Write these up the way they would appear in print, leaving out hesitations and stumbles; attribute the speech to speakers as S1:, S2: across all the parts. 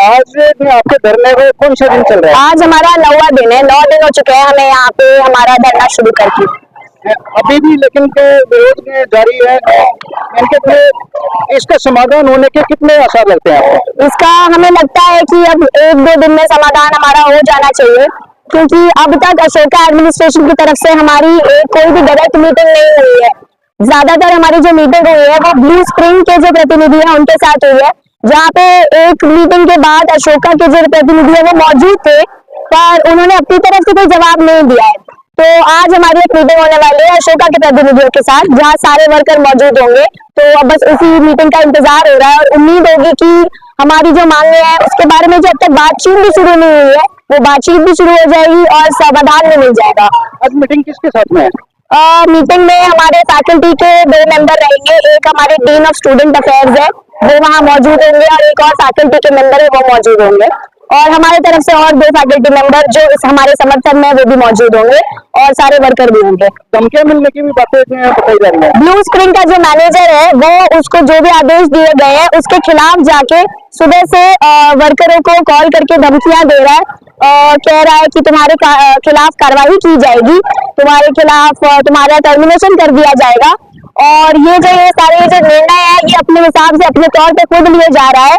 S1: आज आपके धरने में कौन सा दिन चल रहा है?
S2: आज हमारा 9वां दिन है, 9 दिन हो चुके हैं हमें यहाँ पे हमारा धरना शुरू करके।
S1: अभी भी लेकिन के विरोध में जारी है, इनके इसका समाधान होने के कितने आसार लगते हैं आपको?
S2: इसका हमें लगता है कि अब 1-2 दिन में समाधान हमारा हो जाना चाहिए, क्योंकि अब तक अशोका एडमिनिस्ट्रेशन की तरफ से हमारी कोई भी डायरेक्ट मीटिंग नहीं हुई है। ज्यादातर हमारी जो मीटिंग हुई है वो ब्लू स्प्रिंग के जो प्रतिनिधि हैं उनके साथ हुई है, जहाँ पे एक मीटिंग के बाद अशोका के जो प्रतिनिधि है वो मौजूद थे, पर उन्होंने अपनी तरफ से कोई जवाब नहीं दिया है। तो आज हमारी एक मीटिंग होने वाली है अशोका के प्रतिनिधियों के साथ, जहाँ सारे वर्कर मौजूद होंगे। तो अब बस उसी मीटिंग का इंतजार हो रहा है और उम्मीद होगी कि हमारी जो मांगे हैं उसके बारे में जो अब तक बातचीत भी शुरू नहीं हुई है वो बातचीत भी शुरू हो जाएगी और समाधान भी मिल जाएगा।
S1: आज मीटिंग किसके साथ में है?
S2: मीटिंग में हमारे फैकल्टी के 2 मेंबर रहेंगे, एक हमारे डीन ऑफ स्टूडेंट अफेयर्स है वो वहाँ मौजूद होंगे और एक और फैकल्टी के मेंबर है वो मौजूद होंगे, और हमारे तरफ से और 2 फैकल्टी मेंबर जो इस हमारे समर्थन में वो भी मौजूद होंगे और सारे वर्कर भी होंगे।
S1: धमकियां मिलने की भी बातें बताई जा रही है।
S2: ब्लू स्प्रिंग का जो मैनेजर है वो उसको जो भी आदेश दिए गए हैं उसके खिलाफ जाके सुबह से वर्करों को कॉल करके धमकियां दे रहा है, कह रहा है कि तुम्हारे खिलाफ कार्रवाई की जाएगी, तुम्हारे खिलाफ तुम्हारा टर्मिनेशन कर दिया जाएगा। और ये सारे जो निर्णय है ये अपने हिसाब से अपने तौर पे खुद लिए जा रहा है।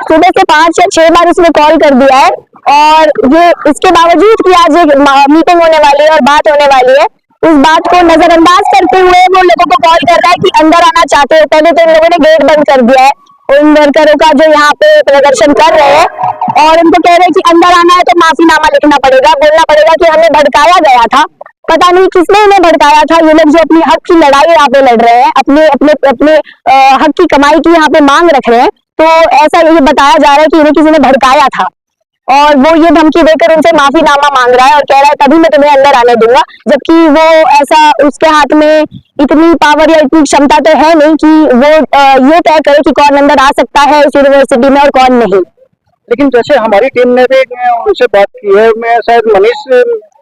S2: सुबह से 5 या 6 बार उसने कॉल कर दिया है, और ये इसके बावजूद कि आज एक मीटिंग होने वाली है और बात होने वाली है, उस बात को नजरअंदाज करते हुए वो लोगों को कॉल कर रहा है कि अंदर आना चाहते हो। पहले तो इन लोगों ने गेट बंद कर दिया है उन वर्करों का जो यहाँ पे प्रदर्शन कर रहे हैं, और उनको कह रहे हैं कि अंदर आना है तो माफीनामा लिखना पड़ेगा, बोलना पड़ेगा कि हमें भड़काया गया था। पता नहीं किसने इन्हें भड़काया था। ये लोग जो अपनी हक की लड़ाई यहाँ पे लड़ रहे हैं, अपने अपने अपने हक की कमाई की यहाँ पे मांग रख रहे हैं, तो ऐसा ये बताया जा रहा है कि इन्हें किसी ने भड़काया था, और वो ये धमकी देकर उनसे माफीनामा मांग रहा है और कह रहा है तभी मैं तुम्हें अंदर आने दूंगा, जबकि वो ऐसा उसके हाथ में इतनी पावर या इतनी क्षमता तो है नहीं कि वो ये तय करे कि कौन अंदर आ सकता है इस यूनिवर्सिटी में और कौन नहीं।
S1: लेकिन जैसे हमारी टीम ने भी उनसे बात की है, मैं शायद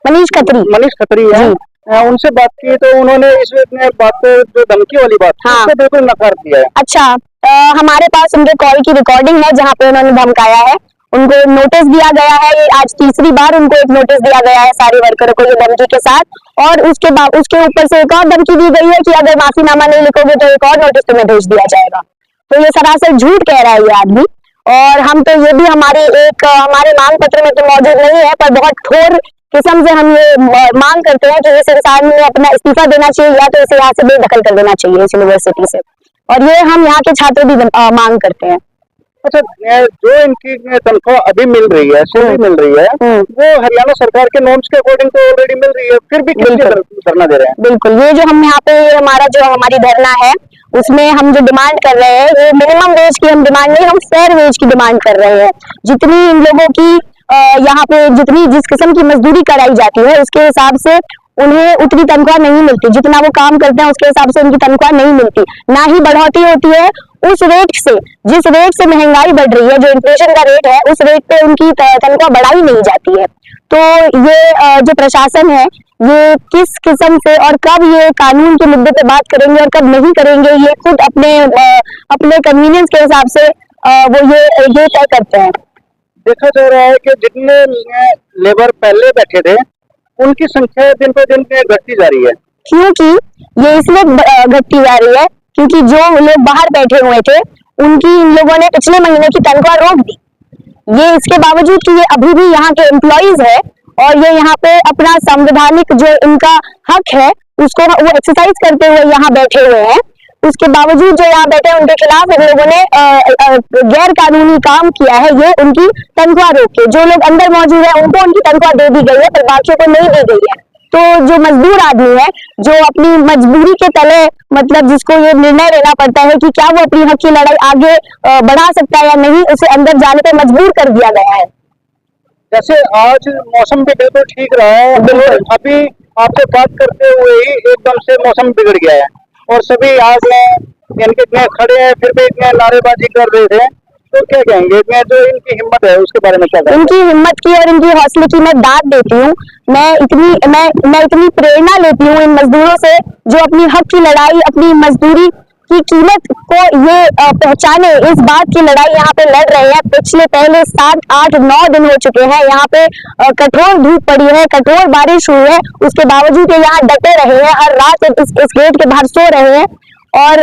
S1: मनीष खत्री है, उनसे बात की तो उन्होंने इस बात को जो धमकी वाली बात
S2: हाँ,
S1: उसको बिल्कुल नकार दिया है।
S2: अच्छा, हमारे पास उनके कॉल की रिकॉर्डिंग है जहाँ पे उन्होंने धमकाया है, उनको नोटिस दिया गया है। ये आज तीसरी बार उनको एक नोटिस दिया गया है सारे वर्करों को ये धमकी के साथ, और उसके ऊपर से एक और धमकी दी गई है कि अगर माफीनामा नहीं लिखोगे तो एक और नोटिस तुम्हें भेज दिया जाएगा। तो ये सरासर झूठ कह रहा है ये आदमी, और हम तो ये भी हमारे मांग पत्र में तो मौजूद नहीं है, पर बहुत ठोर किस्म से हम ये मांग करते हैं कि इस इंसान ने अपना इस्तीफा देना चाहिए या तो इसे यहाँ से बेदखल कर देना चाहिए इस यूनिवर्सिटी से, और ये हम यहाँ के छात्र भी मांग करते हैं।
S1: अच्छा, जो इनकी तनख्वाह अभी मिल रही है, सैलरी मिल रही है, वो हरियाणा सरकार के नॉर्म्स के अकॉर्डिंग तो ऑलरेडी मिल रही है, फिर भी किस लिए धरना दे रहे हैं? बिल्कुल,
S2: ये जो हम यहाँ पे हमारी धरना है उसमें हम जो डिमांड कर रहे हैं वो मिनिमम वेज की हम डिमांड नहीं, हम फेयर वेज की डिमांड कर रहे हैं। जितनी इन लोगों की यहाँ पे जिस किस्म की मजदूरी कराई जाती है उसके हिसाब से उन्हें उतनी तनख्वाह नहीं मिलती, जितना वो काम करते हैं उसके हिसाब से उनकी तनख्वाह नहीं मिलती, ना ही बढ़ोतरी होती है उस रेट से, जिस रेट से महंगाई बढ़ रही है, जो इन्फ्लेशन का रेट है उस रेट पे उनकी तनख्वाह बढ़ाई नहीं जाती है। तो ये जो प्रशासन है ये किस किस्म से और कब ये कानून के मुद्दे पे बात करेंगे और कब नहीं करेंगे, ये खुद अपने कन्वीनियंस के हिसाब से वो ये तय करते हैं।
S1: देखा जा रहा है कि जितने लेबर पहले बैठे थे उनकी संख्या दिन पे दिन घटती जा रही है।
S2: क्योंकि ये इसलिए घटती जा रही है क्योंकि जो लोग बाहर बैठे हुए थे उनकी इन लोगों ने पिछले महीने की तनख्वाह रोक दी। ये इसके बावजूद कि ये अभी भी यहाँ के एम्प्लॉइज है और ये यहाँ पे अपना संवैधानिक जो इनका हक है उसको वो एक्सरसाइज करते हुए यहाँ बैठे हुए हैं, उसके बावजूद जो यहाँ बैठे हैं उनके खिलाफ इन लोगों ने गैर कानूनी काम किया है। ये उनकी तनख्वाह रोक के जो लोग अंदर मौजूद है उनको उनकी तनख्वाह दे दी गई है, पर बाकियों को नहीं दी गई है। तो जो मजदूर आदमी है जो अपनी मजबूरी के तले मतलब जिसको ये निर्णय लेना पड़ता है कि क्या वो अपनी हक की लड़ाई आगे बढ़ा सकता है या नहीं, उसे अंदर जाने पर मजबूर कर दिया गया है।
S1: जैसे आज मौसम भी बिल्कुल ठीक रहा है, अभी आपसे बात करते हुए ही एकदम से मौसम बिगड़ गया है और सभी आज इनके खड़े हैं फिर भी इतने नारेबाजी कर रहे थे, तो क्या कहेंगे मैं जो इनकी हिम्मत है उसके बारे में क्या कहेंगे?
S2: इनकी हिम्मत की और इनकी हौसले की मैं दाद देती हूँ। मैं इतनी प्रेरणा लेती हूँ इन मजदूरों से जो अपनी हक की लड़ाई अपनी मजदूरी की कीमत को ये पहचाने, इस बात की लड़ाई यहाँ पे लड़ रहे हैं। पिछले पहले 7, 8, 9 दिन हो चुके हैं, यहाँ पे कठोर धूप पड़ी है, कठोर बारिश हुई है, उसके बावजूद ये यहाँ डटे रहे हैं, हर रात इस गेट के बाहर सो रहे हैं। और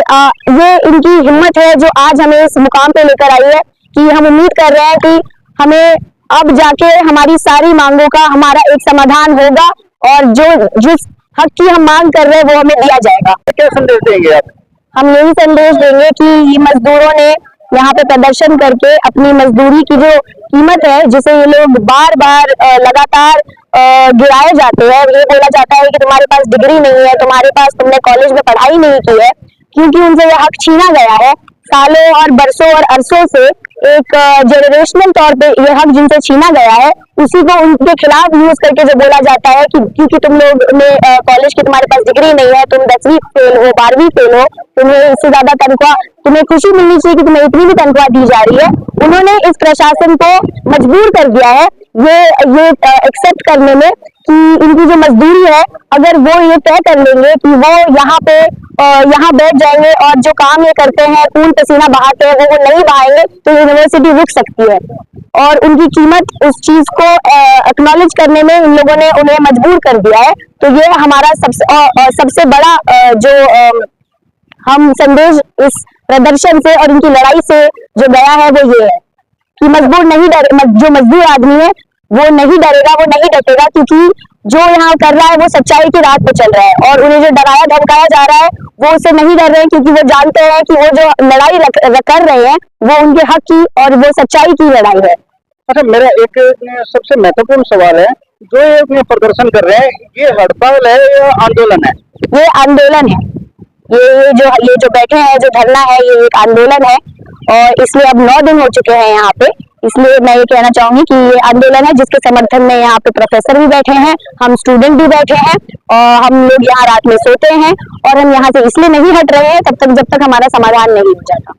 S2: ये इनकी हिम्मत है जो आज हमें इस मुकाम पे लेकर आई है, कि हम उम्मीद कर रहे हैं कि हमें अब जाके हमारी सारी मांगों का हमारा एक समाधान होगा, और जिस हक की हम मांग कर रहे हैं वो हमें दिया जाएगा।
S1: क्या संदेश देंगे आप?
S2: हम यही संदेश देंगे कि ये मजदूरों ने यहाँ पे प्रदर्शन करके अपनी मजदूरी की जो कीमत है, जिसे ये लोग बार बार लगातार गिराए जाते हैं, ये बोला जाता है कि तुम्हारे पास डिग्री नहीं है, तुम्हारे पास, तुमने कॉलेज में पढ़ाई नहीं की है, क्योंकि उनसे ये हक छीना गया है। सालों और बरसों और अरसों से एक जनरेशनल तौर पे ये हक जिनसे छीना गया है, उसी को उनके खिलाफ यूज करके जो बोला जाता है कि क्योंकि तुम लोग ने कॉलेज की, तुम्हारे पास डिग्री नहीं है, तुम 10वीं फेल हो, 12वीं फेल हो, तुम्हें इससे ज्यादा तनख्वाह, तुम्हें खुशी मिलनी चाहिए कि तुम्हें इतनी भी तनख्वाह दी जा रही है। उन्होंने इस प्रशासन को मजबूर कर दिया है ये एक्सेप्ट करने में कि इनकी जो मजदूरी है, अगर वो ये तय कर लेंगे कि वो यहाँ बैठ जाएंगे और जो काम ये करते हैं, खून पसीना बहाते हैं, वो नहीं बहाएंगे तो यूनिवर्सिटी रुक सकती है। और उनकी कीमत, उस चीज को एक्नॉलेज करने में इन लोगों ने उन्हें मजबूर कर दिया है। तो ये हमारा सबसे बड़ा जो हम संदेश इस प्रदर्शन से और इनकी लड़ाई से जो गया है वो ये है कि जो मजदूर आदमी है वो नहीं डरेगा, वो नहीं डटेगा, क्योंकि जो यहाँ कर रहा है वो सच्चाई की राह पे चल रहा है, और उन्हें जो डराया धमकाया जा रहा है वो उससे नहीं डर रहे हैं, क्योंकि वो जानते हैं कि वो जो लड़ाई कर रहे हैं वो उनके हक की और वो सच्चाई की लड़ाई है।
S1: अच्छा, मेरा एक सबसे महत्वपूर्ण सवाल है, जो ये प्रदर्शन कर रहे हैं, ये हड़ताल है या आंदोलन है?
S2: ये आंदोलन है। ये जो बैठे हैं, जो धरना है, ये एक आंदोलन है, और इसलिए अब 9 दिन हो चुके हैं यहाँ पे। इसलिए मैं ये कहना चाहूंगी कि ये आंदोलन है जिसके समर्थन में यहाँ पे प्रोफेसर भी बैठे हैं, हम स्टूडेंट भी बैठे हैं, और हम लोग यहाँ रात में सोते हैं, और हम यहाँ से इसलिए नहीं हट रहे हैं जब तक हमारा समाधान नहीं हो जाता।